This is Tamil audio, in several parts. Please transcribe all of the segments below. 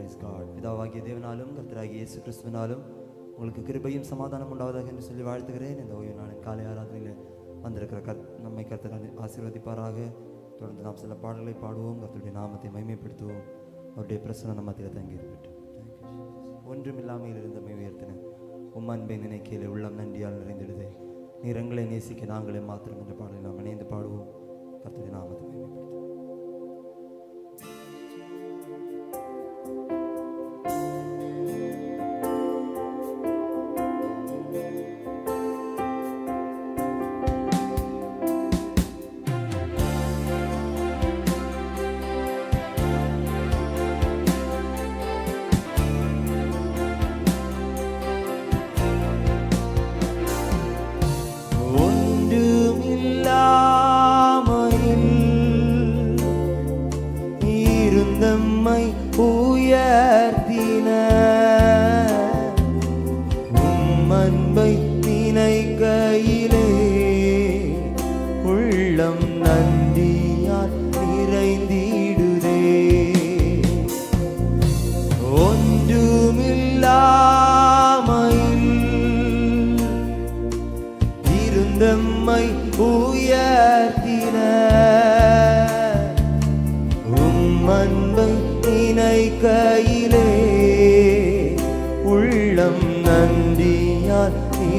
பிதாவாகிய தேவனாலும் கர்த்தராகிய இயேசு கிறிஸ்துவினாலும் உங்களுக்கு கிருபையும் சமாதானம் உண்டாவதாக என்று சொல்லி வாழ்த்துகிறேன். இந்த ஓய்வு நாளின் காலை ஆராதனையில் வந்திருக்கிற நம்மை கர்த்தர் ஆசீர்வதிப்பாராக. தொடர்ந்து நாம் சில பாடல்களை பாடுவோம், கர்த்தருடைய நாமத்தை மகிமைப்படுத்துவோம். அவருடைய பிரசன்னம் நம்ம மத்தியில் தங்கி இருக்கட்டும். ஒன்றுமில்லாமல் இருந்தமை உயர்த்தின உம் அன்பை நினைக்கையில் உள்ளம் நன்றியால் நிறைந்திடுதே. நீர் எங்களை நேசிக்க நாங்களே மாத்திரம் என்ற பாடலை நாம் இணைந்து பாடுவோம். கர்த்தருடைய நாமத்தை மகிமைப்படுத்துவோம்.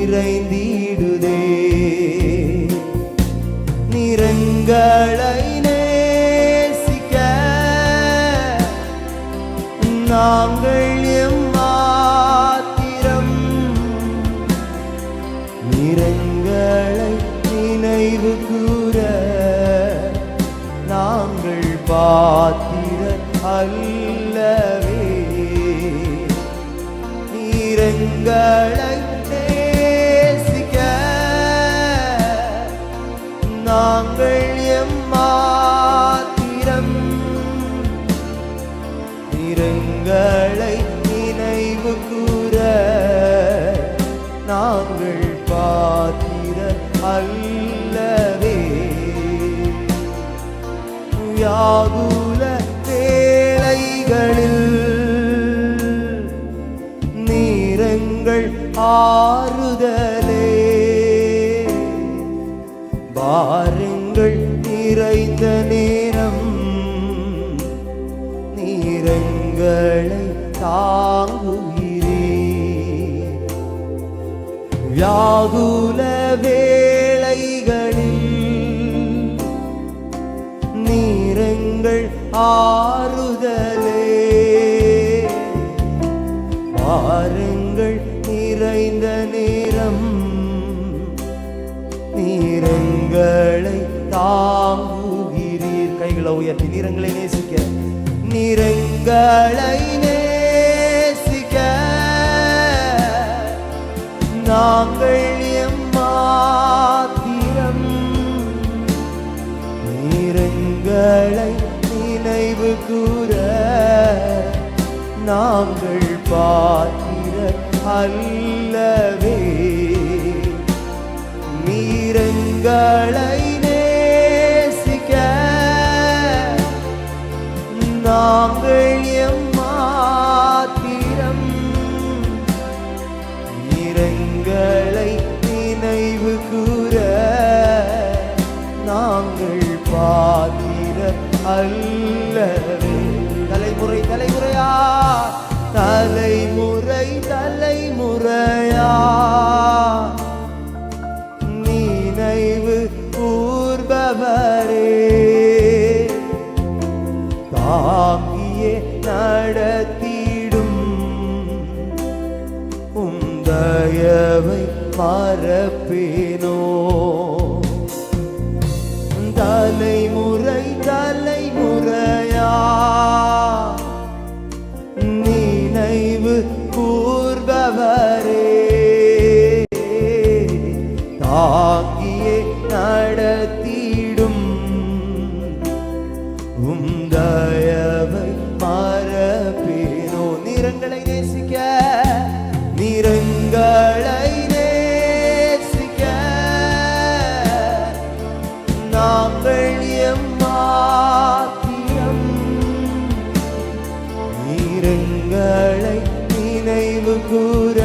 நிறைந்திடுதே. நிறங்களை நேசிக்க நாங்கள் எம்மாத்திரம், நிறங்களை நினைவு கூற நாங்கள் பாத்திர அல்லவே. நிறங்களை நாங்கள் எம்மாத்திரம், நிறங்களை நினைவு கூற நாங்கள் பாத்திர அல்லவே. யாகுல வேளைகளில் நீரங்கள் ஆறுதலே, பாருங்கள் நிறைந்த நேரம் நீரங்களை தாங்குகிறீர். வியாகுல வேளைகளில் நீரங்கள் ஆறுதலே, பாருங்கள் நிறைந்த நேரம் நீரங்களை தாங்குகிறீர். கைகளை உயர்த்தி நிறங்களை நேசிக்க, நிறங்களை நேசிக்க நாங்கள் எம்மாத்திரம், நிறங்களை நினைவு கூற நாங்கள் பாத்திர அல்லவே. நிறங்களை நேசிக்க நாங்கள் எம்மாத்திரம், நிறங்களை நினைவு கூற நாங்கள் பாத்திர அல்லவே. தலைமுறை தலைமுறையா, தலைமுறை தலைமுறையா நினைவு கூர்பவரே, தாங்கியே நடத்திடும் உம் தயவை மறப்பேனோ. தலைமுறை தலைமுறையா நினைவு கூர்பவரே, தாங்கியே நடத்திடும் உம் தயவை மறப்பேனோ. நிறங்களை நேசிக்க, நிறங்களை நேசிக்க நாங்கள் எம் கூற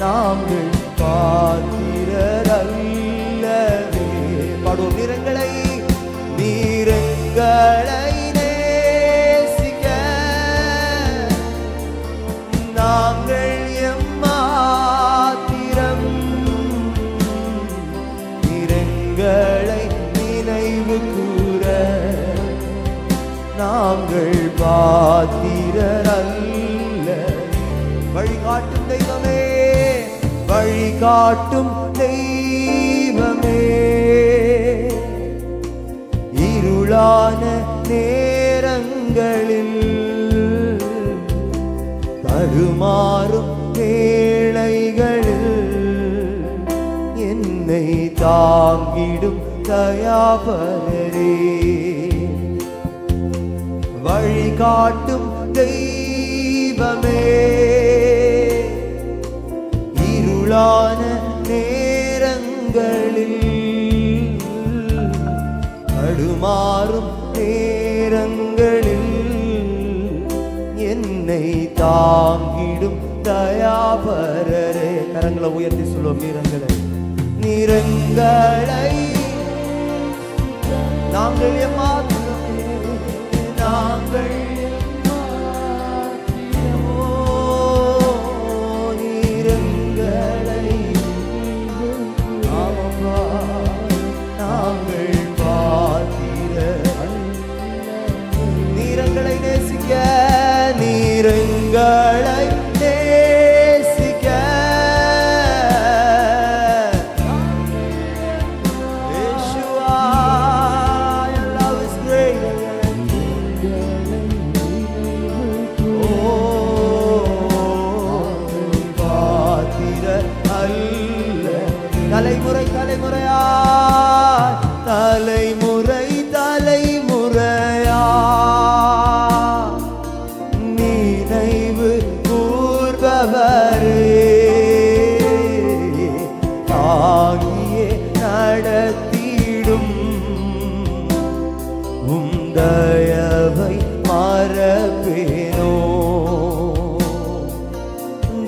நாங்கள் பாத்திரரல்லவே. பாடுவோம். நீரங்களை நேசிக்க நாங்கள் எம்மாத்திரம், நீரங்களை நினைவு கூற நாங்கள் பாத்திரரல்ல. வழிகாட்டும் தெய்வமே, வழிகாட்டும் தெய்வமே, இருளான நேரங்களில் தடுமாறும் வேளைகளில் என்னை தாங்கிடும் தயாபரரே. வழிகாட்டும் தெய்வமே, இருளான நேரங்களில் தடுமாறும் நேரங்களில் என்னை தாங்கிடும் தயாபரரே. கரங்களை உயர்த்தி சொல்லுவோம். நிறங்களை நாங்கள் ஏமாத்திரமே, நாங்கள் நிறங்களை நாங்கள் பாத்திர நீரங்களை நேசிக்க, நீரங்களை நேசிக்க Yeshua, your love is great. பாத்திர அல்ல. தலைமுறை தலைமுறையா, தலைமுறை தலைமுறையா நினைவு கூர்பவரே, தாங்கியே நடத்திடும் தயவை மறப்பேனோ.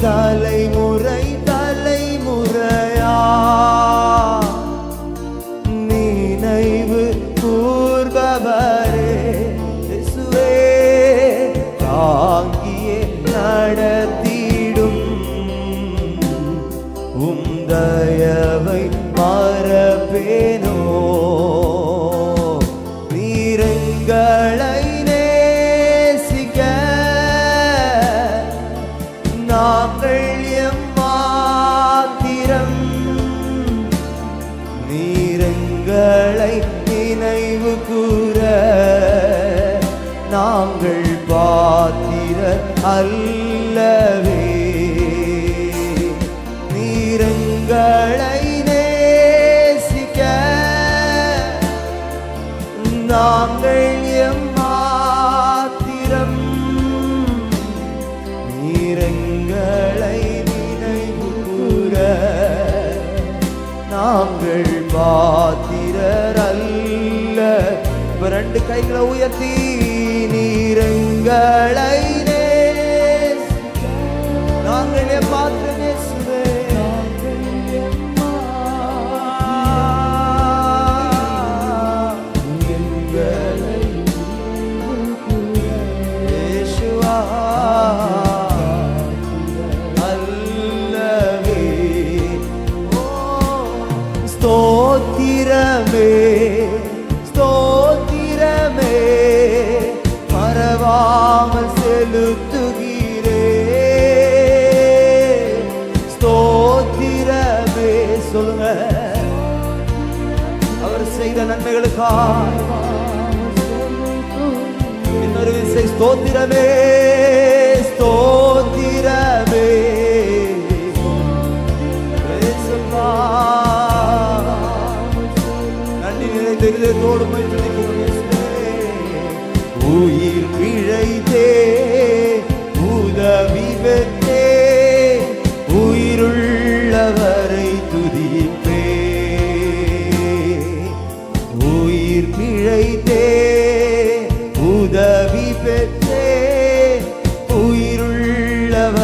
தலைமுறை தலைமுறையா நினைவு கூர்பவரே, இயேசுவே தாங்கியே நடத்திடும் தயவை மறப்பேனோ. நீரங்களை நேசிக்க நாங்கள் எம்மாத்திரம், நீரங்களை நினைவு கூற நாங்கள் பாத்திர அல்லவே. நீரங்களை நேசிக்க நாங்கள் எம்மாத்திரம், நீரங்களை நினைவு கூற நாங்கள் பாத்திரர் அல்ல. ரெண்டு கைகளை உயர்த்தி நீரங்களை நாங்கள் எம்மாத்திரம் இயேசுவே, ஸ்தோத்திரமே ஸ்தோத்திரமே மறவாமல் செலுத்துகிறே. ஸ்தோத்திரமே சொல்லுங்க. அவர் செய்த நன்மைகளுக்காக இன்னொரு விசை ஸ்தோத்திரமே ஸ்தோத்திரமே. நன்றி நிறைந்த இதயத்தோடு உயிர் பிழைத்தே உதவி பெற்றே உயிருள்ளவரை துதிப்பே. உயிர் பிழைத்தே உதவி பெற்றே உயிருள்ளவர்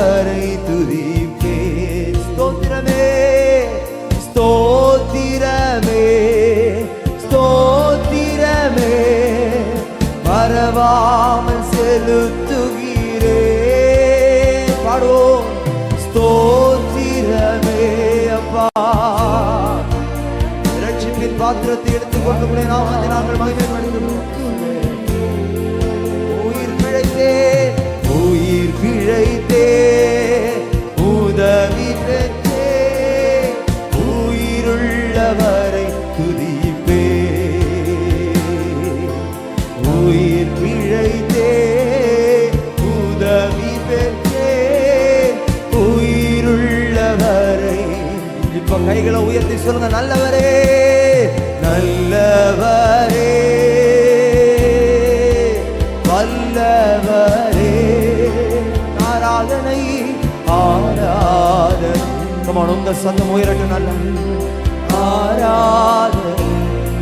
பாத்திரத்தை எடுத்துக்கொண்டு உடைய நாமத்தை நாங்கள் மகிமைப்படுத்துகிறோம். உயிர் பிழைத்தே உயிர் பிழைத்தே உதவி பெற்றே உயிருள்ளவரை துதிப்பே. உயிர் பிழைத்தே உதவி பெற்றே உயிருள்ளவரை. இப்ப கைகளை உயர்த்தி சொல்லுங்க, நல்லவரே நல்லவரே வல்லவரே. ஆராதனை ஆராதனை. கமான், உங்க சத்தம் உயரட்டும். நல்ல ஆராதனை.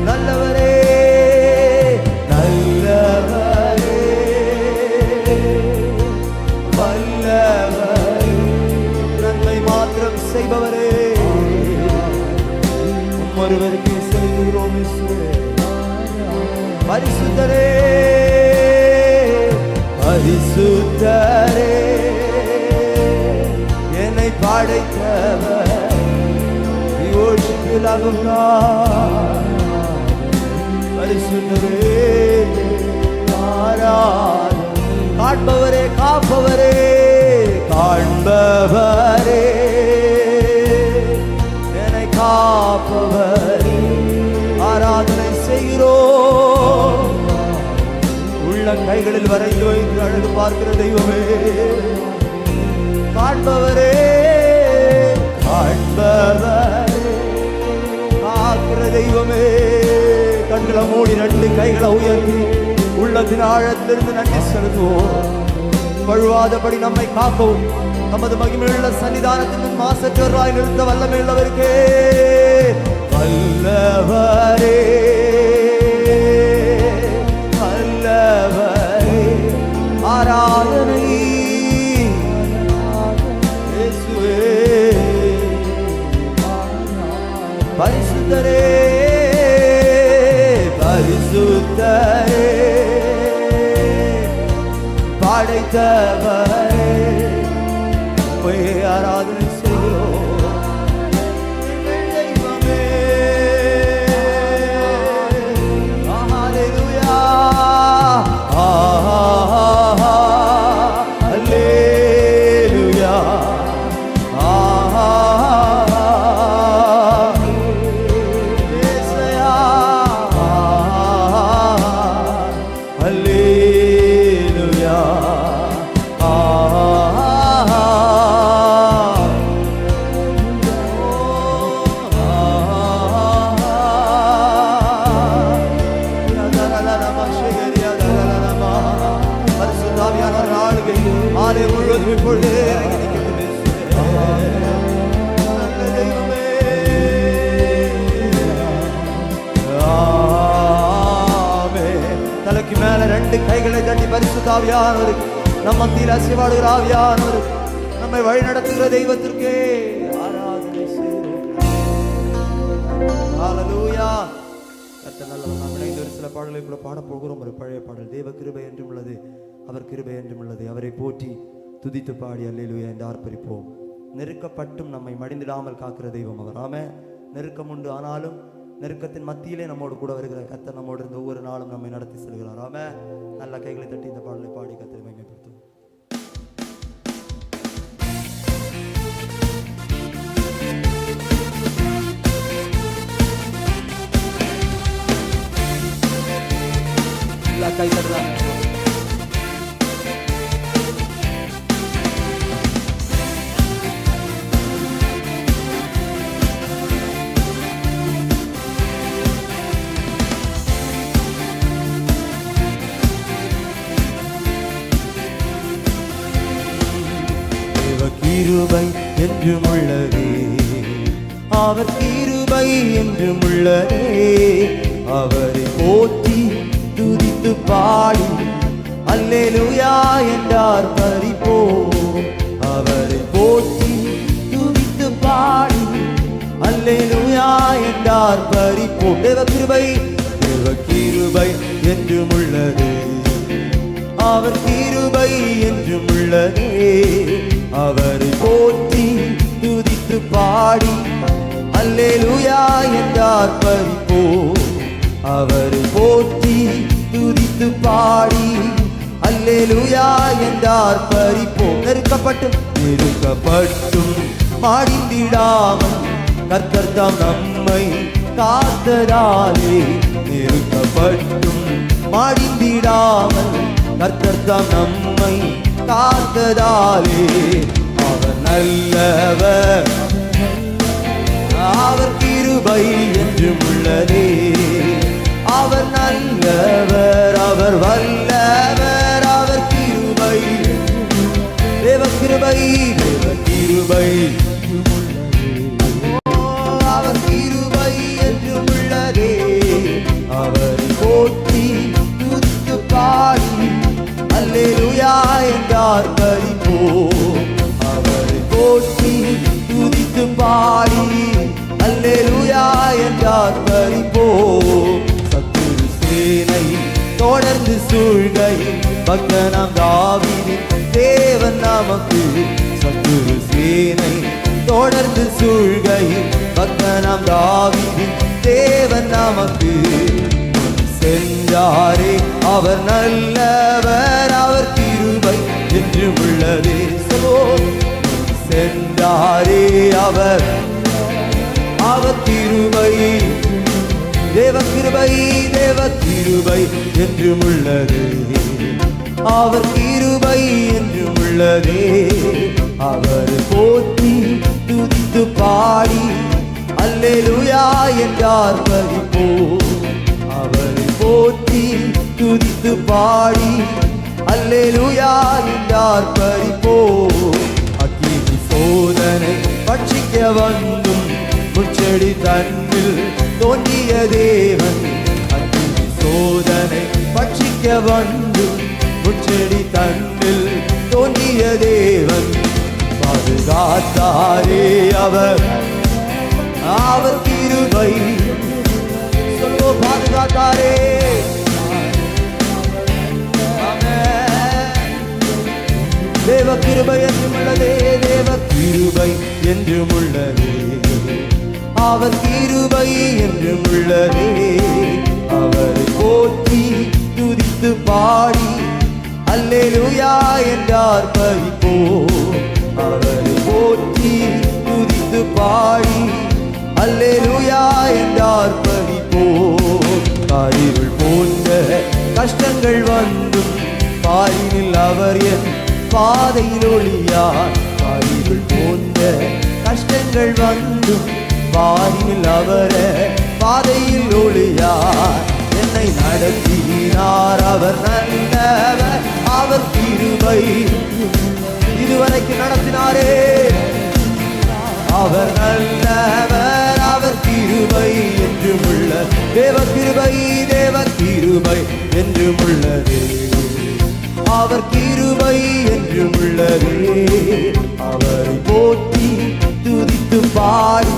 நல்லவரே நல்லவரே வல்லவரே. நன்மை மாத்திரம் செய்பவரே ஒருவருக்கு செலுத்துகிறோம். பரிசுத்தரே பரிசுத்தரே என்னை படைத்தவர். பரிசுத்தரே காண்பவரே காப்பவரே காண்பவரே என்னை காப்பவரே ஆராதனை செய்கிறோம். உள்ள கைகளில் வரைந்து வைத்து அழகு பார்க்கிற தெய்வமே, காண்பவரே காண்பவரே காக்கிற தெய்வமே. கண்களை மூடி ரெண்டு கைகளை உயர்த்தி உள்ளத்தின் ஆழத்திலிருந்து நன்றி செலுத்துவோம். வழுவாதபடி நம்மை காக்கவும் நமது மகிமையுள்ள சன்னிதானத்தின் மாசற்றவராய் நிறுத்த வல்லமை உள்ளவருக்கே. வல்லவரே வல்லவரே ஆராதனை இயேசுவே. பரிசுத்தரே பரிசுத்தரே படைத்தவரே உம்மையே ஆராதனை செய்கிறோம். தெய்வமே ஹல்லேலூயா ஹல்லேலூயா இயேசுயா ஹல்லேலூயா. தலைக்கு மேல ரெண்டு கைகளை தட்டி பரிசுத்த ஆவியானவர் நம் மத்தியில் அசைவாடுகிற ஆவியானவர் நம்மை வழி நடத்துகிற தெய்வத்திற்கே ஆராதனை செய்கிறோம். ஹல்லேலூயா. கர்த்தர் நல்லவர். நாம் இணைந்து ஒரு சில பாடல்களை கூட பாடப் போகிறோம். ஒரு பழைய பாடல், தேவ கிருபை என்றும் உள்ளது, அவர் கிருபை என்றும் உள்ளது, அவரை போற்றி துதித்து பாடி அல்லேலூயா என்று ஆர்ப்பரிப்போம். நெருக்கப்பட்டும் நம்மை மடிந்திடாமல் காக்கிற தெய்வம் அவர். ஆமென். நெருக்கம் உண்டு, ஆனாலும் நெருக்கத்தின் மத்தியிலே நம்மோடு கூட வருகிற கர்த்தர் நம்மோடு இருந்து ஒவ்வொரு நாளும் நம்மை நடத்தி செல்கிறார். ஆமென். நல்ல கைகளை தட்டி இந்த பாடலை பாடி கர்த்தரை மகிமைப்படுத்துவோம். கை தட்டலாம். கிருபை என்றும் உள்ளதே, அவர் கிருபை என்றும் உள்ளதே, அவரை போற்றி துதித்து பாடி அல்லேலூயா என்றார் பரிபோம். அவரை போற்றி துதித்து பாடி அல்லேலூயா என்றார் பரிபோம். தேவ கிருபை என்றும் உள்ளதே, அவர் கிருபை என்றும் உள்ளதே, அவரை போற்றி துதித்து பாடி அல்லேலூயா என்றார் பறிப்போ. அவரை போற்றி துதித்து பாடி அல்லேலூயா என்றார் பறிப்போம். நெருக்கப்பட்டும் மாடிந்திடாமல் கர்த்தர் தாம் நம்மை காத்ததாலே. நெருக்கப்பட்டும் மாடிந்திடாமல் கர்த்தர் தாம் நம்மை காத்ததாலே. அவர் நல்லவர், அவர் கிருபை என்றும் உள்ளதே. அவர் நல்லவர், அவர் வல்லவர், அவர் கிருபை, தேவ கிருபை, தேவ கிருபை, அவர் கிருபை என்றும் உள்ளதே. அவரை போற்றி துதித்து பாடி அல்லேலூயா என்றார் பறிப்போம். அவரை போற்றி துதித்து பாடி அல்லேலூயா என்றார் பறிப்போம். சத்துரு சேனை தொடர்ந்து சூழ்கையில் பக்தனாம் தாவீதின் தேவன் நமக்கு. சத்துரு சேனை தொடர்ந்து சூழ்கையில் பக்தனாம் தாவீதின் தேவன் நமக்கு. சென்றாரே அவர் நல்லவர், அவர் கிருபை என்றும் உள்ளதே. சென்றாரே அவர் கிருபை, தேவ கிருபை, தேவ கிருபை என்றும் உள்ளதே. அவர் கிருபை என்றும் உள்ளதே. அவர் போற்றி துதித்து பாடி அல்லேலூயா என்றார் பறிப்போம். அவரை போற்றி துதித்து பாடி அல்லேலூயா என்றார் பறிப்போம். அக்கினி சோதனை பட்சிக்க வந்தும் முச்செடி தன்னில் தோன்றிய தேவன். அக்கினி சோதனை பட்சிக்க வந்தும் முச்செடி தன்னில் தோன்றிய தேவன். பாதுகாத்தாரே அவர் கிருபை, சொல்லோ பாதுகாத்தாரே. தேவ கிருபை என்றும் உள்ளதே, தேவ கிருபை என்றும் உள்ளதே. அவர் கிருபை என்றும் உள்ளதே. அவரை போற்றி துதித்து பாடி அல்லேலூயா என்றார் பறிப்போம். அவரை போற்றி துதித்து பாடி அல்லேலூயா என்றார் பறிப்போம். காரிருள் போன்ற கஷ்டங்கள் வந்தும் பாரினில் அவர் என் பாதையில் ஒளியார். காரிருள் போன்ற கஷ்டங்கள் வந்தும் பாரினில் அவர் பாதையில் ஒளியார். என்னை நடத்தினார் அவர் நல்லவர், அவர் கிருபை இதுவரைக்கு நடத்தினாரே. அவர் நல்லவர், அவர் கிருபை என்றும் உள்ள தேவ கிருபை, தேவ கிருபை என்றும் உள்ளதே. அவர் கிருபை என்றும் உள்ளதே. அவரை போற்றி துதித்து பாடி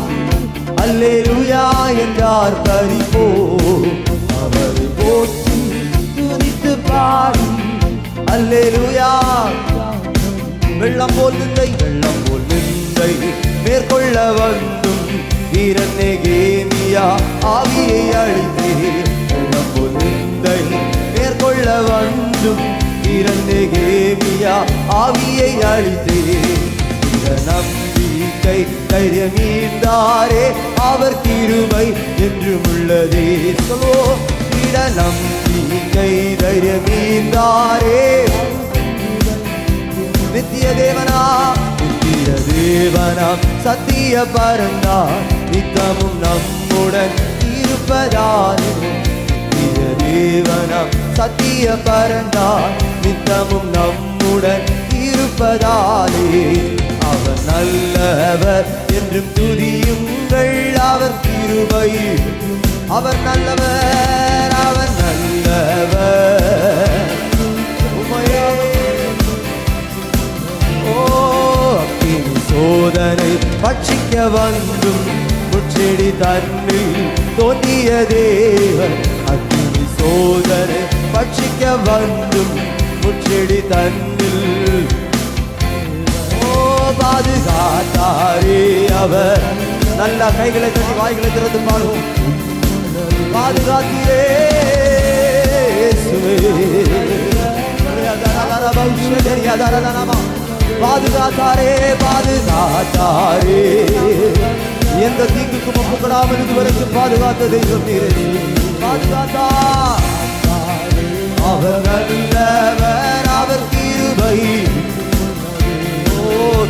அல்லேலூயா என்றார் பறிப்போம். அவரை போற்றி துதித்து பாடி அல்லேலூயா. வெள்ளம் போல் நிந்தை, வெள்ளம் போல் நிந்தை மேற்கொள்ள வந்தும் வீரன் நெகேமியா ஆவியை அழித்தே. வெள்ளம் போல் நிந்தை மேற்கொள்ள வந்தும் வீரன் நெகேமியா ஆவியை அழித்தே. இந்த நம்பிக்கை தைரியமீந்தாரே, அவர் கிருபை என்றும் உள்ளதே. சொல்லோ இட நம்பிக்கை தைரியமீந்தாரே. நித்திய தேவனா, நித்திய தேவனாம் சத்திய பரந்தார் நித்தமும் நம்முடன் இருப்பதாலே. நித்திய தேவனாம் சத்திய பரந்தார் நித்தமும் நம்முடன் இருப்பதாலே. அவர் நல்லவர் என்றும் துதியுங்கள், அவர் கிருபை. அவர் நல்லவர், அவர் நல்லவர். உமையே அக்கினி சோதனை பட்சிக்க வந்தும் முச்செடி தன்னில் தோன்றிய தேவன். அக்கினி சோதனை பட்சிக்க வந்தும் முச்செடி தன்னில் பாதுகாத்தாரே அவர் நல்ல கைகளை தட்டி வாய்களை திறந்து பாடுவோம். பாதுகாத்தீரே பாதுகாத்தாரே பாதுகாத்தாரே, எந்த தீங்குக்கும் ஒப்புக்கொடாமல் இதுவரைக்கும் பாதுகாத்த தெய்வம் நீரே. பாதுகாத்தா அவர் நல்லவர், அவர் கிருபை. ஓ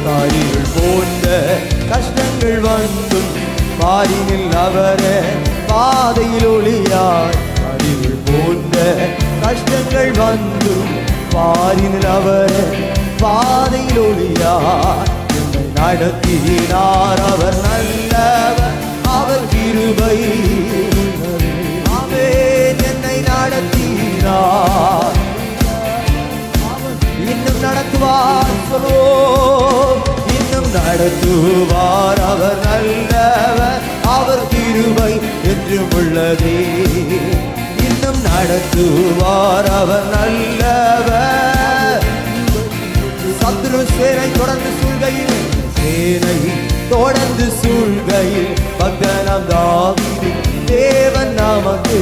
தாரிகள் போன்ற கஷ்டங்கள் வந்தும் பாரினில் அவரே பாதையில் ஒளியாய். தாரிகள் போன்ற கஷ்டங்கள் வந்தும் பாரினில் அவரே பாதையில் ஒளியாய். என்னை நடத்தினார் அவர் நல்லவர், அவர் கிருபை. ஆமென். என்னை நடத்தினார், இன்னும் நடத்துவார். சொல்லுவோம், இன்னும் நடத்துவார். அவர் நல்லவர், அவர் கிருபை என்றும் உள்ளதே. இன்னும் நடத்துவார், அவர் நல்லவர். சத்துரு சேனை தொடர்ந்து சூழ்கையில், சேனை தொடர்ந்து சூழ்கையில், பக்தனாம் தாவீது தேவன் நமக்கு.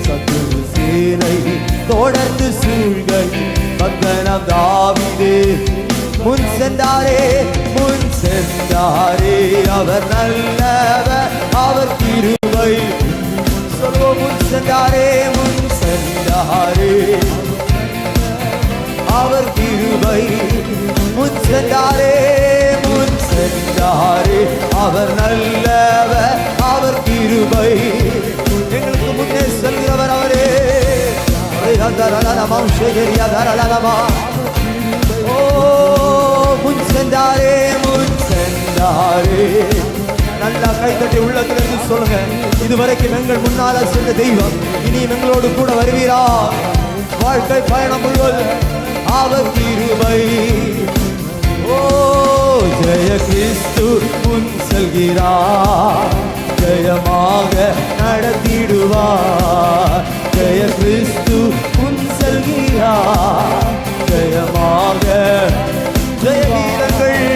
சத்துரு சேனை தொடர்ந்து சூழ்கையில், பக்தனாம் தாவீது முன் சென்றாரே, முன் சென்றாரே. அவர் நல்லவர், அவர் கிருபை. சொல்வோம், முன் சென்றாரே, முன் சென்றாரே, அவர் கிருபை. முன் சென்றாரே, முன் சென்றாரே, அவர் நல்லவர், அவர் கிருபை. எங்களுக்கு முன்னே செல்கிறவர் அவரே. ஓ முன் சென்றாரே, முன் சென்றாரே. நல்லா கைத்தட்டி உள்ளத்திலிருந்து சொல்லுங்க, இதுவரைக்கும் எங்கள் முன்னால சென்ற தெய்வம் இனியும் எங்களோடு கூட வருவீரா? வாழ்க்கை பயணம் முழுவதும் அவர் கிருபை. ஓ ஜெய கிறிஸ்து முன் செல்கிறார், ஜெயமாக நடத்திடுவார். ஜெய கிறிஸ்து முன் செல்கிறார், ஜெயமாக. ஜெய வீரர்கள்,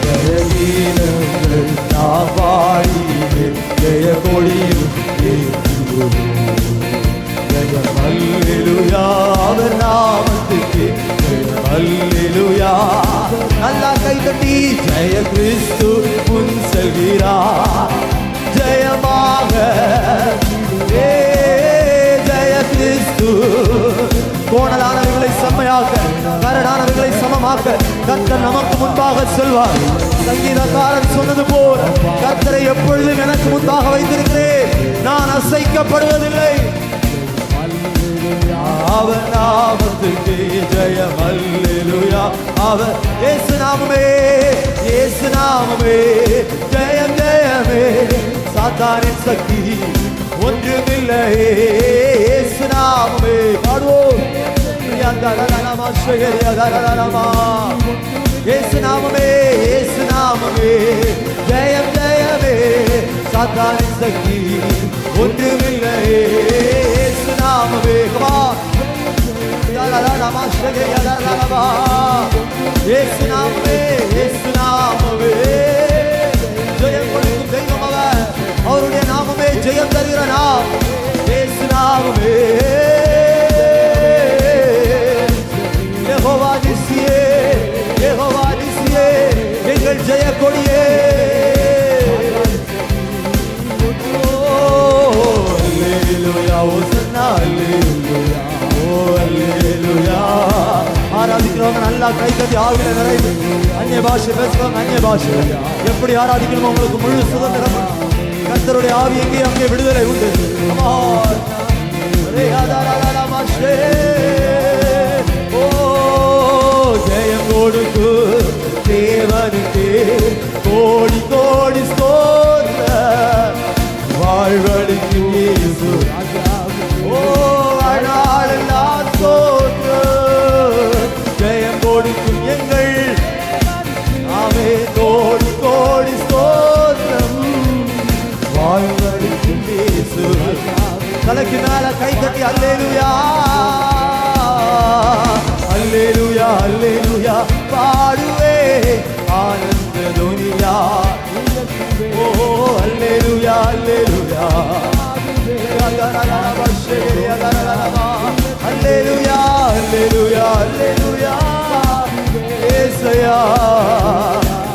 ஜெய வீரர்கள் நாம் பாடியே ஜெய கொடியில் ஏற்றுவோம். ஜெயம் அல்லேலூயா அவர் நாமத்துக்கு, ஜெயம் அல்லேலூயா. நல்லா கைதட்டி, ஜெய கிறிஸ்து முன் செல்கிறார், ஜெயமாக. ஜெய கிறிஸ்து. கோணலானவர்களை செம்மையாக்க, கரடானவர்களை சமமாக்க கர்த்தர் நமக்கு முன்பாக செல்வார். சங்கீதக்காரன் சொன்னது போல், கர்த்தரை எப்பொழுதும் எனக்கு முன்பாக வைத்திருக்கிறேன், நான் அசைக்கப்படுவதில்லை. அவர் நாமத்துக்கு ஜெயம் அல்லேலூயா. அவர் இயேசு நாமமே, இயேசு நாமமே ஜெயம் ஜெயமே. சாத்தானின் சக்தி ஒன்றுமில்லை, இயேசு நாமமே. பாடுவோம், இயேசு நாமமே, இயேசு நாமமே ஜெயம் ஜெயமே. சாத்தானின் சக்தி ஒன்றுமில்லை, இயேசு நாமமே. இயேசு நாமமே, இயேசு நாமமே ஜெயம் கொடுக்கும் தெய்வம் அவர். அவருடைய நாமமே ஜெயம் தருகிற நாம். இயேசு நாமமே. யெகோவா நிசியே, யெகோவா நிசியே எங்கள் ஜெய கொடியே. ஆராதிக்கிறவங்க நல்லா கை கட்டி ஆவில நிறைவு. அந்நிய பாஷை பேசுறவங்க அந்நிய பாஷை. எப்படி ஆராதிக்கணுமோ உங்களுக்கு முழு சுதந்திரம். கர்த்தருடைய ஆவி எங்கே அங்கே விடுதலை உண்டு. ஓ ஜெயம் கொடுக்கு தேவனுக்கு கோடி கோடி ஸ்தோத்திரம். வாழ்வழிக்கு இயேசு ஓ அழாளெல்லாம் ஸ்தோத்திரம். ஜெயம் கொடுக்கும் எங்கள் ஆமே கோடி கோடி ஸ்தோத்திரம். வாழ்வழிக்கு இயேசு. தலைக்கு மேல கை கட்டி அல்லேலூயா, அல்லேலூயா, அல்லேலூயா பாடுவே ஆனந்த துனியா. Oh, hallelujah, hallelujah. Hallelujah, hallelujah, hallelujah. ஏசையா,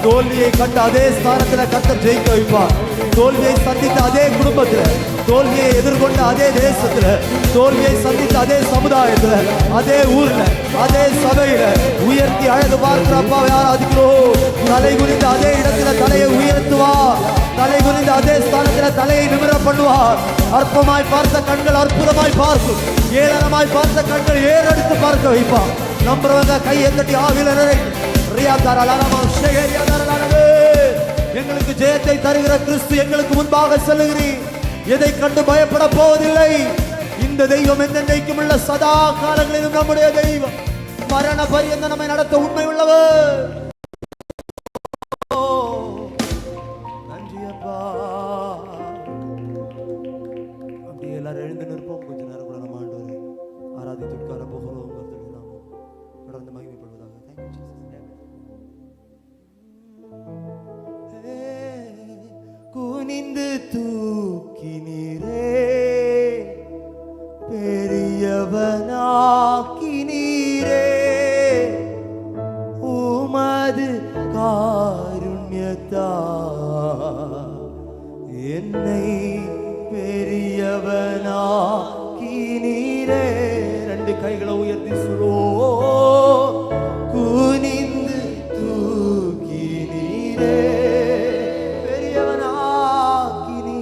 தோல்வியை கண்ட அதே ஸ்தானத்தில் கர்த்தர் ஜெயிக்க வைப்பார். தோல்வியை சந்தித்த அதே குடும்பத்தில், தோல்வியை எதிர்கொண்ட அதே தேசத்தில், தோல்வியை சந்தித்த அதே சமுதாயத்தில், அதே ஊர்ல, அதே சபையில உயர்த்தி அழகு பார்க்கிற அப்பாவை ஆராதிக்கிறோம். தலை குனிந்த அதே இடத்துல தலையை உயர்த்துவார். தலை குனிந்த அதே ஸ்தானத்தில் தலையை நிமிர பண்ணுவார். அற்பமாய் பார்த்த கண்கள் அற்புதமாய் பார்க்கும். ஏளனமாய் பார்த்த கண்கள் ஏறெடுத்து பார்க்க வைப்பார். நம்புறவங்க கையை தட்டி ஆவிலரை எங்களுக்கு ஜெயத்தை தருகிற கிறிஸ்து எங்களுக்கு முன்பாக செல்லுகிறீர். எதை கண்டு பயப்பட போவதில்லை. இந்த தெய்வம் எந்தெந்தைக்கும் உள்ள சதா காலங்களிலும் நம்முடைய தெய்வம். மரண பரியந்த நம்மை நடத்த உண்மை உள்ளவர். நன்றி அப்பா. அப்படியே எல்லாரும் எழுந்து நிற்போம். கொஞ்ச நேரம் கூட நம்ம ஆண்டவரை ஆராதித்து உட்கார போகிறோம். தொடர்ந்து மகிமைப்படுவதாக. குனிந்து தூக்கினீரே, பெரியவனாக்கினீரே, உமது காருண்யத்தா என்னை பெரியவனாக்கினீரே. ரெண்டு கைகளை உயர்த்தி சொல்லுவோ. குனிந்து தூக்கினீரே, பெரியவனாக்கினீ,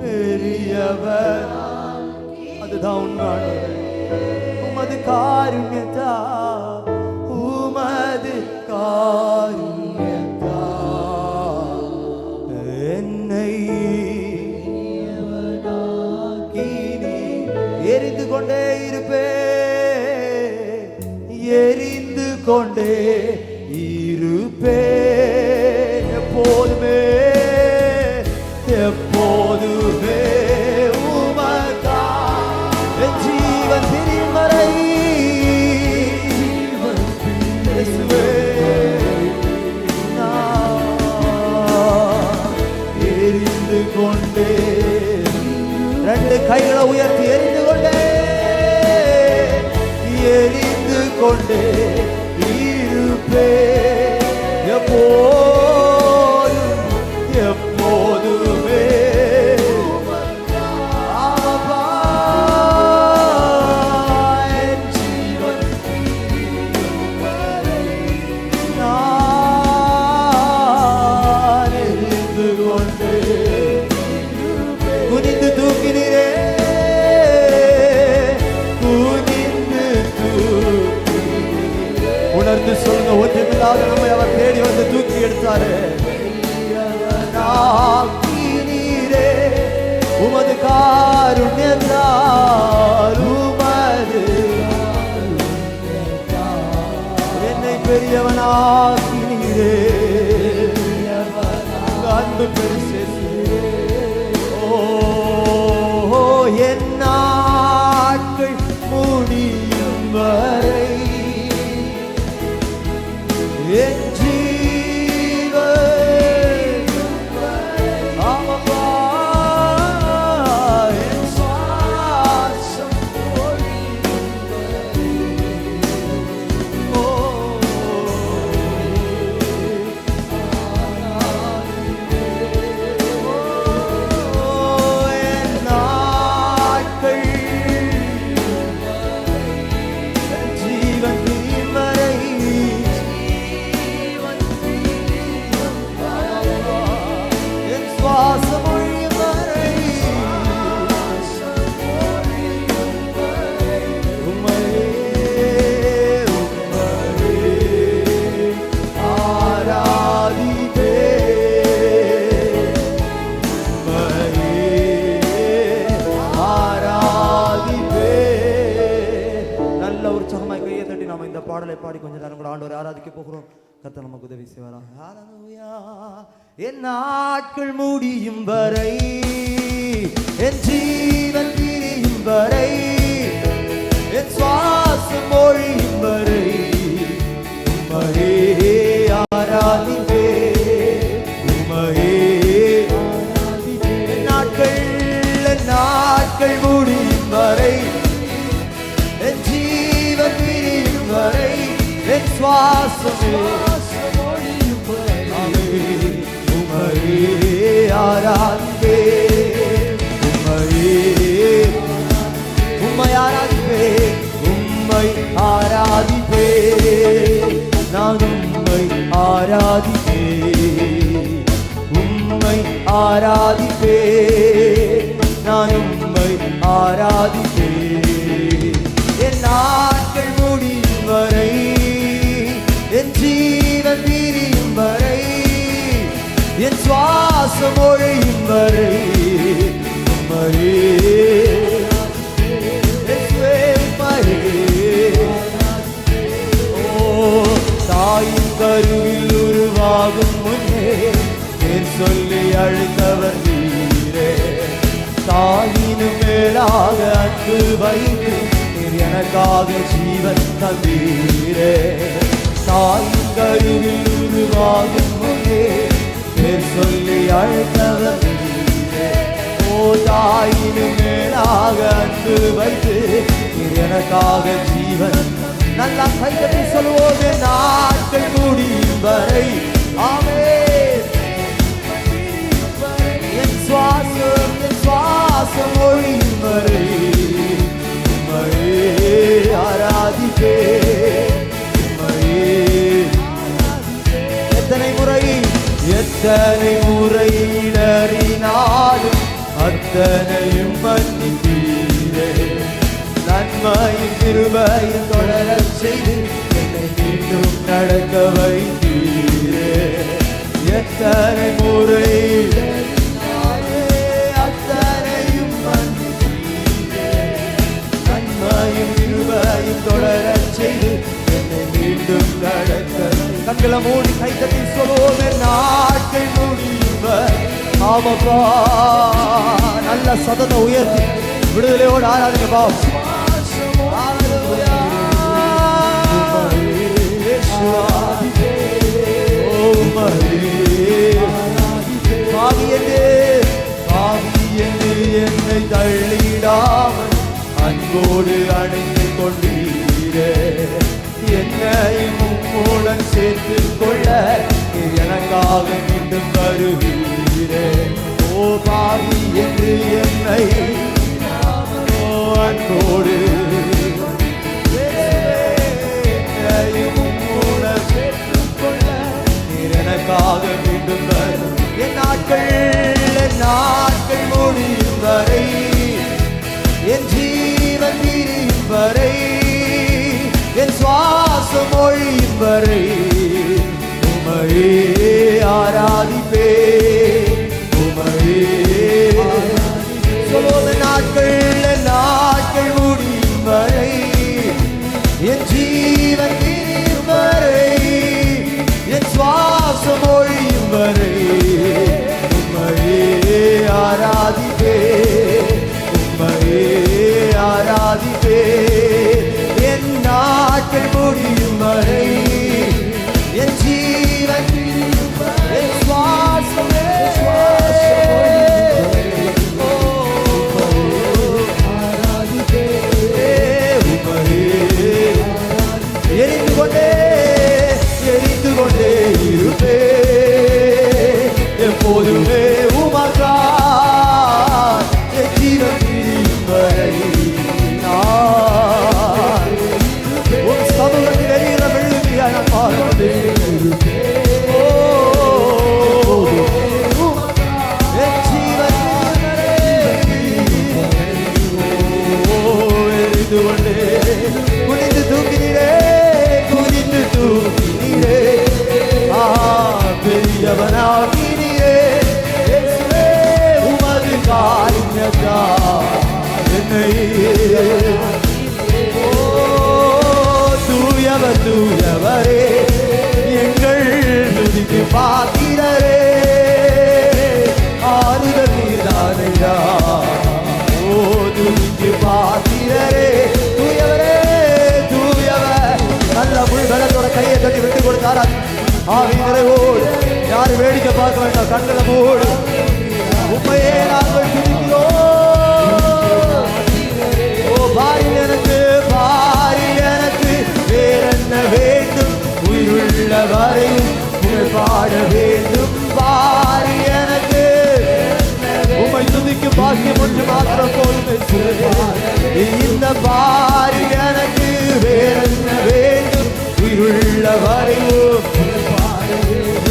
பெரியவன். அதுதான் உண்மை. உமது காருண்யத்தா, உமது காருண்யத்தா என்னை எரிந்து கொண்டே இருப்பே, எரிந்து கொண்டே இருப்பே. எப்போதுமே எப்போதுமே உமக்கா என் ஜீவன் பிரியும் வரை. எரிந்து கொண்டே, ரெண்டு கைகளை உயர்த்தி எரிந்து கொண்டே, எரிந்து கொண்டே இருப்பே. எப்போதும் எப்போதுமே ஆவா என் ஜீவன் நான் எரிந்து கொண்டே. குனிந்து தூக்கினீரே, குனிந்து உணர்ந்து சொல்லுங்க. ஒன்றுமில்லாத நம்மை அவர் தேடி வந்து தூக்கி எடுத்தாரு. நீரே உமது காருண்யத்தால், உமது என்னை பெரியவனாக்கினீரே. அன்பு பெருசே. ஓ என் நாட்கள் முடியும் வரை என் ஜீவன் ஆமப்பா என் சுவாசம் ஒழியும் வரை. ஓ என் நாட்கள் என் ஜீவன் பிரியும் வரை, சுவாசம் ஒழியும் வரை உம்மையே ஆராதிப்பே, ஆராதிப்பே. நல்ல உற்சாகமாய் கையை தட்டி நாம இந்த பாடலை பாடி கொஞ்ச நேரம் கூட ஆண்டவரை ஆராதிக்க போகிறோம். கர்த்தர் நமக்கு உதவி செய்வாராக. ஹல்லேலூயா. என் நாட்கள் முடியும் வரை, என் ஜீவன் பிரியும் வரை, என் சுவாசம் ஒழியும் வரை உம்மையே ஆராதிப்பே, உம்மையே சுவாசமே உம்மையே ஆராதிப்பே, உம்மை ஆராதிப்பே, உம்மை ஆராதிப்பே, நான் உம்மை ஆராதிப்பே, உம்மை ஆராதிப்பே, நான் உம்மை ஆராதிப்பே. என் நாட்கள் முடியும் வரை, என் ஜீவன் பிரியும் வரை, என் சுவாசம் ஒழியும் வரை உம்மையே தாயின் கருவில் உருவாகும் முன்னே என் சொல்லி அழைத்தவர் நீரே. தாயினும் மேலாக அன்பு வைத்து நீர் எனக்காக ஜீவன் தந்தீரே. தாயின் கருவில் உருவாகும் முன்னே என் சொல்லி அழைத்தவர் நீரே. ஓ தாயினும் மேலாக அன்பு வைத்து நீர் எனக்காக ஜீவன். நல்லா கைதட்டி சொல்வோமே, நாட்கள் முடியும் வரை. ஆமென். என் சுவாசம் ஒழியும் வரை உம்மையே ஆராதிப்பே, உம்மையே. எத்தனை முறை இடறினாலும் அத்தனையும் மன்னித்தீரே. நன்மையும் கிருபையும் தொடரச் செய்து என்னை மீண்டும் நடக்க வைத்தீரே. எத்தனை முறை அத்தனையும் மன்னித்தீரே. நன்மையும் கிருபையும் தொடரச் செய்து என்னை மீண்டும் நடக்க. கண்களை மூடி கைதட்டி சொல்வோமே, நாட்கள் முடியும். ஆமாப்பா, நல்ல சதத்தை உயர்த்தி விடுதலையோடு ஆராதிங்க பாவம். என்னை தள்ளிடாமல் அன்போடு அணைந்து கொண்டீரே. என்னையும் உம்முடன் சேர்த்து கொள்ள எனக்காக மீண்டும் வருவீரே. ஓ பாவி என்று என்னை அன்போடு உம்முடன் சேர்த்து கொள்ள எனக்காக மீண்டும் வரும். என் நாட்கள் முடியும் வரை, என் ஜீவன் பிரியும் வரை, என் சுவாசம் ஒழியும் வரை உம்மையே ஆராதிப்பே, உம்மையே. சொல்லுவோம், நாட்கள் முடியும் வரை, என் ஜீவன் பிரியும் வரை, என் சுவாசம் ஒழியும் வரை உம்மையே ஆராதிப்பே, உம்மையே ஆராதிப்பே. என் நாட்கள் முடியும் வரை, என் ஜீவன் பிரியும் வரை, என் சுவாசம் எரிந்து கொண்டே இருப்பே, எப்போதுமே உமக்காய் என் ஜீவன் பிரியும் வரை. உன் சமூகத்தில் வெளியில விழுந்தியான பாருமே என் ஜீவன் எரிந்து கொண்டே குனிந்து தூக்கினீரே, குனிந்து தூக்கினீரே, பெரியவனாகினீரே. உமது காரியத்தா என்னை தூயவரே, எங்கள் துதிக்கு பாத்திரரே, ஆறுதல் நீர்தானையா. ஓ துதிக்கு பாத்திரரே, தூயவரே, தூயவர். நல்ல முழு பலத்தோட கையை தட்டி விட்டு கொடுத்தாரா. ஆவி நிறைவோடு யாரும் வேடிக்கை பார்க்க வேண்டாம், கண்களை மூடு. உண்மையே நாங்கள் துதிக்கிறோம். ஓ பாரில் எனக்கு வேறென்ன வேண்டும் இந்த பாரி எனக்கு வேறென்ன வேண்டும் உயிருள்ள வரையும்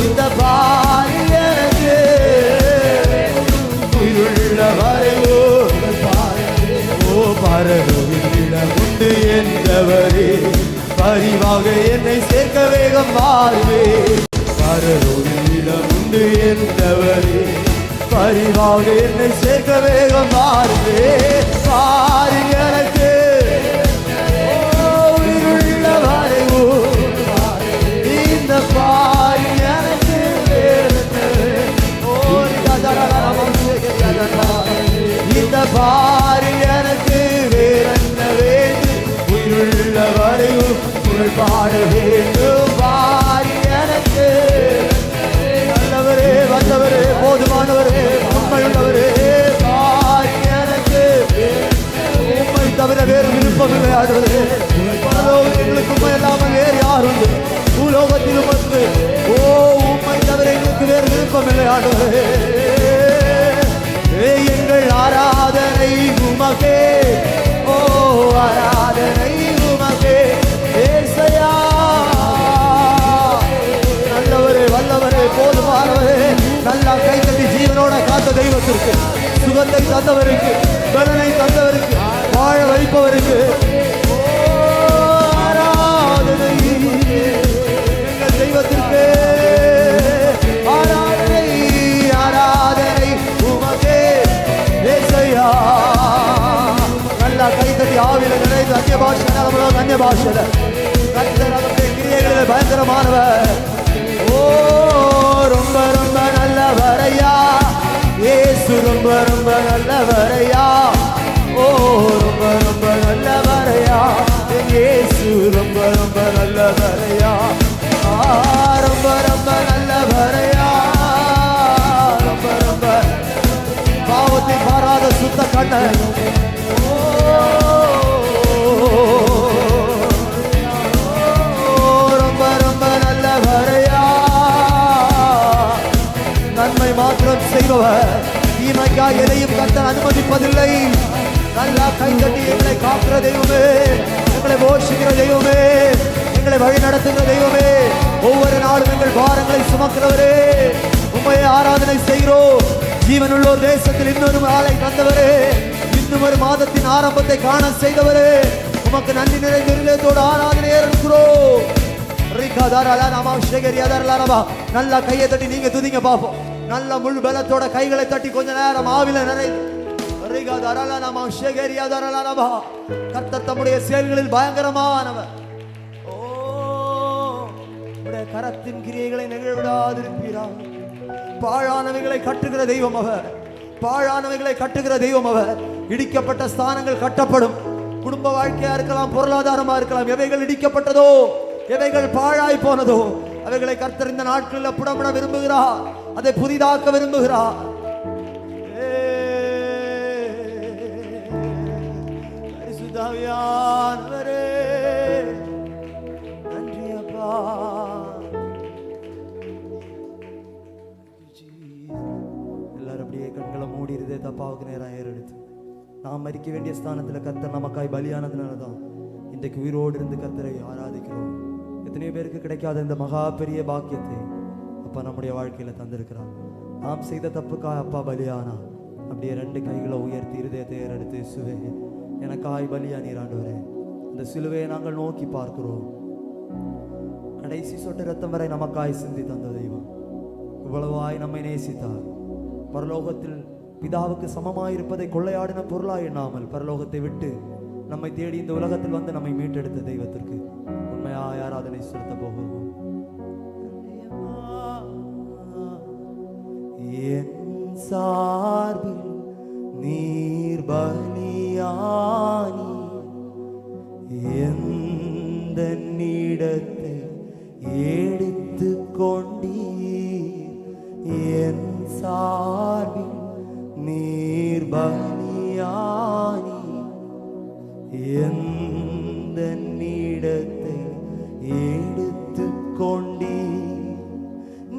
இந்த பாரி எனக்கு உயிருள்ள வரையும் ஓ பரலோகத்திடம் உண்டு என்றவரே பரிவாக என்னை சேர்க்க வேகம் மாறுவே பரலோகத்திடம் உண்டு என்றவரே பரிவாக என்னை சேர்க்க வேகம் மாறுவே பாரி எனக்கு உயிருள்ள வரையும் இந்த பாரி எனக்கு இந்த பாரி எனக்கு வேறென்ன வேண்டும் உயிருள்ள வரையும் புகழ் பாட வேண்டும் பாரி எனக்கு நல்லவரே வந்தவரே போதுமானவரே உண்மையுள்ளவரே பாரி எனக்கு உண்மை தவிர வேறு விருப்பம் இல்லை ஆடுவதே எங்களுக்கு உண்மை இல்லாமல் வேறு யார் உண்டு பூலோகத்திலும் வந்து ஓ உண்மை தவிர எங்களுக்கு வேறு விருப்பம் இல்லை ஆடுவதே எங்கள் ஆராதனை உமகே ஓ ஆராதனை உமகே ஏசையா நல்லவரே வல்லவரே போதுமானவரே நல்லா கைத்தட்டி ஜீவனோட காத்த தெய்வத்திற்கு சுகத்தை தந்தவருக்கு பலனை தந்தவருக்கு வாழ வைப்பவருக்கு ஆராதனை எங்கள் தெய்வத்திற்கு ஆராதனை ஆராதனை உமகே ஏசையா நல்லா கைத்தட்டி ஆவில நிறைந்து அந்நிய பாஷை அந்நிய பாஷையில கிரியைகளில் பயங்கரமானவர் ஓ ரொம்ப ரொம்ப நல்லவரையா ஏசு ரொம்ப ரொம்ப நல்லவரையா ஓ ரொம்ப ரொம்ப நல்லவரையா ஏசு ரொம்ப ரொம்ப நல்லவரையா ரொம்ப ரொம்ப நல்லவரையா ரொம்ப ரொம்ப பாவத்தை பாராத சுத்த கண்ணன் ரொம்ப ரொம்ப நல்லவரையா நன்மை மாத்திரம் செய்பவர் தீமைக்காய் எதையும் கர்த்தர் அனுமதிப்பதில்லை நல்லா கைத்தட்டி எங்களை காக்கிற தெய்வமே எங்களை போஷிக்கிற தெய்வமே எங்களை வழி நடத்துகிற தெய்வமே ஒவ்வொரு நாளும் எங்கள் பாரங்களை சுமக்கிறவரே உண்மையை ஆராதனை செய்கிறோம் ஜீவனுள்ளோர் தேசத்தில் இன்னொரு நாளை தந்தவரே இன்னும் ஒரு மாதத்தின் ஆரம்பத்தை காண செய்தவரே உமக்கு நன்றி நிறைந்த இருதயத்தோடு ஆராதனை இருக்கிறோம் நல்லா கையை தட்டி நீங்க துதிங்க பாப்போம் நல்ல முழு பலத்தோட கைகளை தட்டி கொஞ்ச நேரம் ஆவில நிறைந்து கர்த்தர் தம்முடைய செயல்களில் பயங்கரமானவர் ஓ கரத்தின் கிரியைகளை நிகழ்விடாதிருப்பீராக பாழானவைகளை கட்டுகிற தெய்வம் அவர் பாழானவைகளை கட்டுகிற தெய்வம் அவர் இடிக்கப்பட்ட ஸ்தானங்கள் கட்டப்படும் குடும்ப வாழ்க்கையா இருக்கலாம் பொருளாதாரமா இருக்கலாம் எவைகள் இடிக்கப்பட்டதோ எவைகள் பாழாய் போனதோ அவைகளை கர்த்தர் இந்த நாட்களில் புடமிட விரும்புகிறார் அதை புதிதாக்க விரும்புகிறார் பரிசுத்தாவியானவரே நன்றி அப்பா எல்லாரும் அப்படியே கண்களை மூடி இருதே தப்பாவுக்கு நேரம் ஏறெடுத்து நாம் மரிக்க வேண்டிய ஸ்தானத்தில் கர்த்தர் நமக்காய் பலியானதுனாலதான் இன்றைக்கு உயிரோடு இருந்து கர்த்தரை ஆராதிக்கிறோம் எத்தனையோ பேருக்கு கிடைக்காத இந்த மகா பெரிய பாக்கியத்தை அப்பா நம்முடைய வாழ்க்கையில தந்திருக்கிறார் நாம் செய்த தப்புக்காய் அப்பா பலியானா அப்படியே ரெண்டு கைகளை உயர்த்தி இருதயத்தை ஏறெடுத்து சுவே எனக்காய் பலியா நீராண்டவரே இந்த சிலுவையை நாங்கள் நோக்கி பார்க்கிறோம் கடைசி சொட்டு ரத்தம் வரை நமக்காய் சிந்தி தந்த தெய்வம் இவ்வளவாய் நம்மை நேசித்தார் பரலோகத்தில் பிதாவுக்கு சமமாயிருப்பதை கொள்ளையாடின பொருளாய் எண்ணாமல் பரலோகத்தை விட்டு நம்மை தேடி இந்த உலகத்தில் வந்து நம்மை மீட்டெடுத்த தெய்வத்திற்கு உண்மையாய் ஆராதனை செலுத்த போகிறோம் என் சார்பில் நீர் பலியானி எந்த இடத்தை எடுத்து கொண்டீர் என் சார்பில் நீர் பலியானி எந்த இடத்தை எடுத்து கொண்டீர்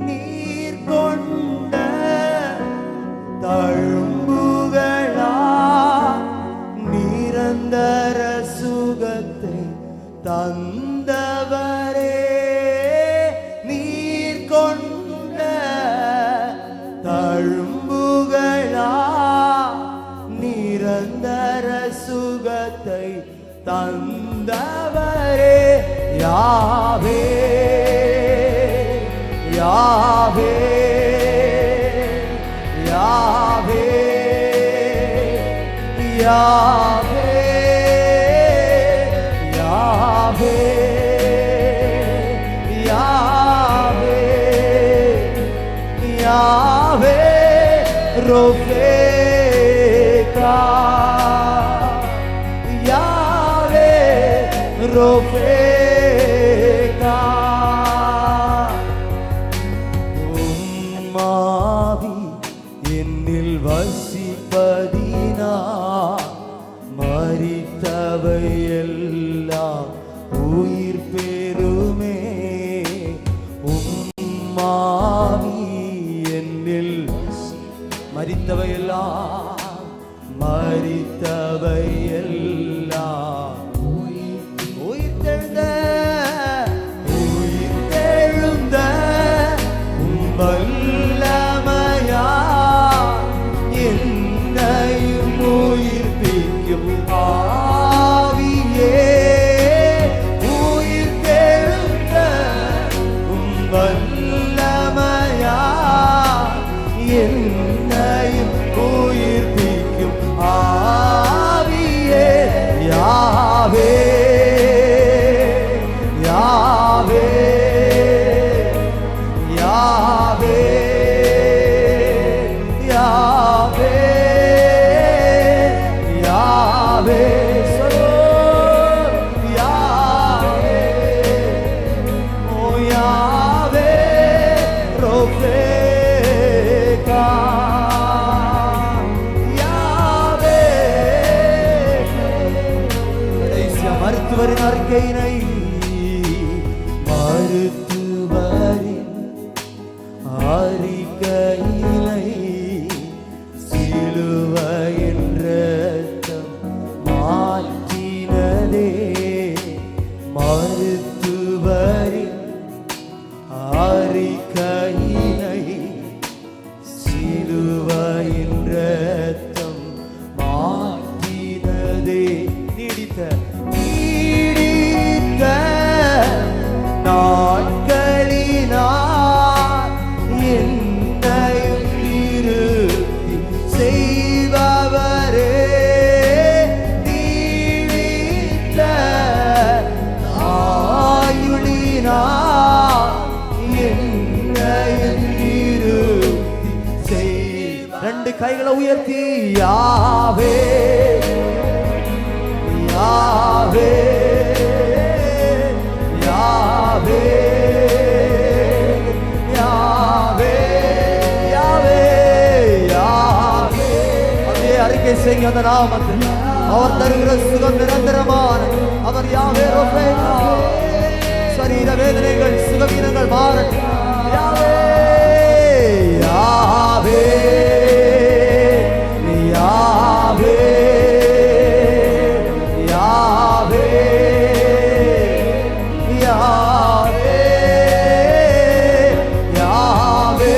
நீர் கொண்ட தழும்புகளா நீ தந்தவரே நீர் கொண்ட தழும்புகளா நிரந்தர சுகத்தை தந்தவரே யாவே யாவே யாவே யாவே யாவே யாவே யாவே ரோஃபேகா யாவே ரோஃபேகா உம்மாவி என்னில் வசிப்பதினா மரித்தவையெல்லாம் உயிர் பெறுமே உம்மாவி என்னில் மரித்தவையெல்லாம் மரித்தவையெல்லாம் உயிர் தெழுந்த வல்லமையா என்னையும் உயிர்ப்பிக்கும் ஆவியே உயிர் தெழுந்த வல்லமையா என்னையும் உயிர்ப்பிக்கும் ஆவியே யாவே யாவே யாவே யாவே யாவே யாவே ஓ யாவே ரோஃபேகா யாவே கடைசியா மருத்துவரின் அறிக்கையினை மருத்துவரின் அறிக்கையினை சிலுவையின் இரத்தம் மாற்றினதே மருத்துவரின் அறிக்கையினை சிலுவையின் இரத்தம் மாற்றினதே நீடித்த நாட்களினார் என்னையும் திருப்தி செய்பவரே நீடித்த ஆயுளினார் என்னையும் திருப்தி செய் ரெண்டு கைகளை உயர்த்தி யாவே யாவே யாவே யாவே யாவே யாவே அப்படியே அறிக்கை செய்யுங்க அந்த நாமத்தில் அவர் தருகிற சுகம் நிரந்தரமான அவர் யாவே ரோஃபேகா சரீர வேதனைகள் சுகவீனங்கள் மாறட்டும் யாவே யாவே யாவே யாவே யாவே யாவே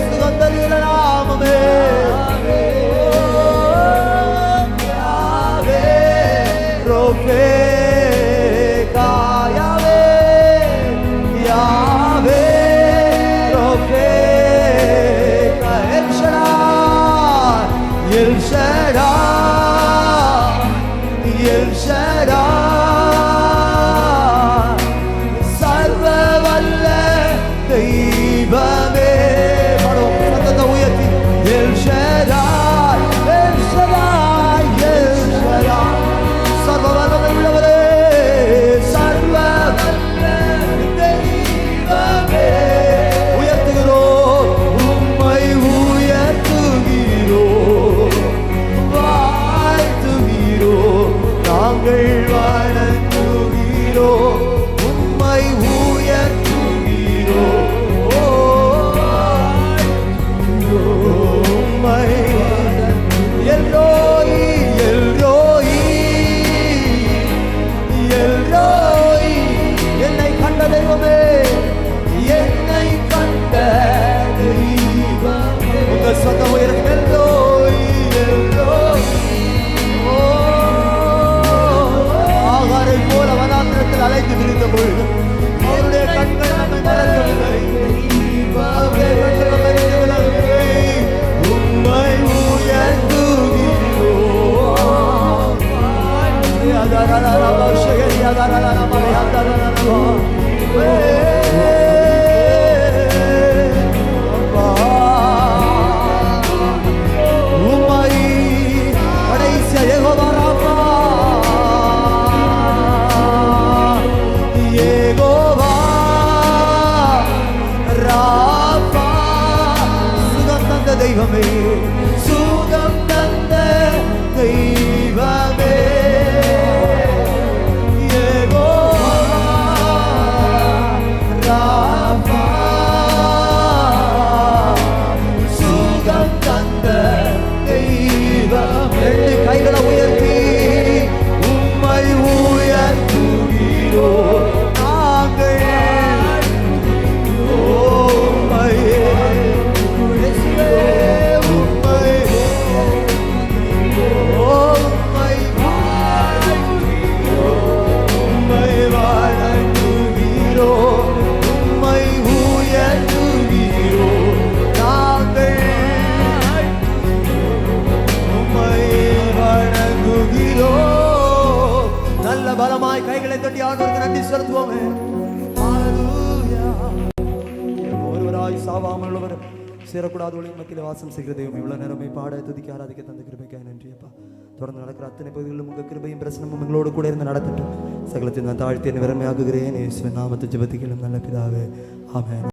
சுகந்தரிகிற நாமமே Yahweh Rophecha Yahweh Yahweh Rophecha El Shaddai El Shaddai El Shaddai சர்வ வல்ல தெய்வமே பாடுவோம் சத்தத்தை உயர்த்தி El Shaddai El Shaddai El Shaddai சர்வ வல்லமை உள்ளவரே சர்வ வல்ல தெய்வமே உயர்த்துகிறோம் உம்மை உயர்த்துகிறோம் வாழ்த்துகிறோம் நாங்கள் வணங்குகிறோம் உம்மை உயர்த்துகிறோம் உம்மை எல்ரோயி எல்ரோயி எல்ரோயி நாங்கள் அலைந்து திரிந்த பொழுது அவருடைய கண்கள் நம்மை மறக்கவில்லை. உம்மை தெய்வமே, சுகம் தந்த தெய்வமே, யெகோவா ராபா, சுகம் தந்த தெய்வமே. கைகளை உயர்த்தி உம்மை உயர்த்துகிறோம் நாங்கள். பலமாய் கைகளை தட்டி ஆண்டவருக்கு நன்றி செலுத்துவோமே. ஒருவராய் சாவாமல் உள்ளவர் சேரக்கூடாத ஒளி மத்தியில் வாசம் செய்கிற தெய்வம் இவ்வளவு நேரமே பாட துதிக்க ஆராதிக்க தந்த கிருபைக்காக நன்றி அப்பா. தொடர்ந்து நடக்கிற அத்தனை பகுதிகளிலும் உங்கள் கிருபையும் பிரசனமும் எங்களோடு கூட இருந்து நடத்தட்டும். சகலத்தை நான் தாழ்த்தி வெறுமையாக்குகிறேன். இயேசுவின் நாமத்தை ஜெபத்திலும் நல்ல பிதாவே, ஆமென்.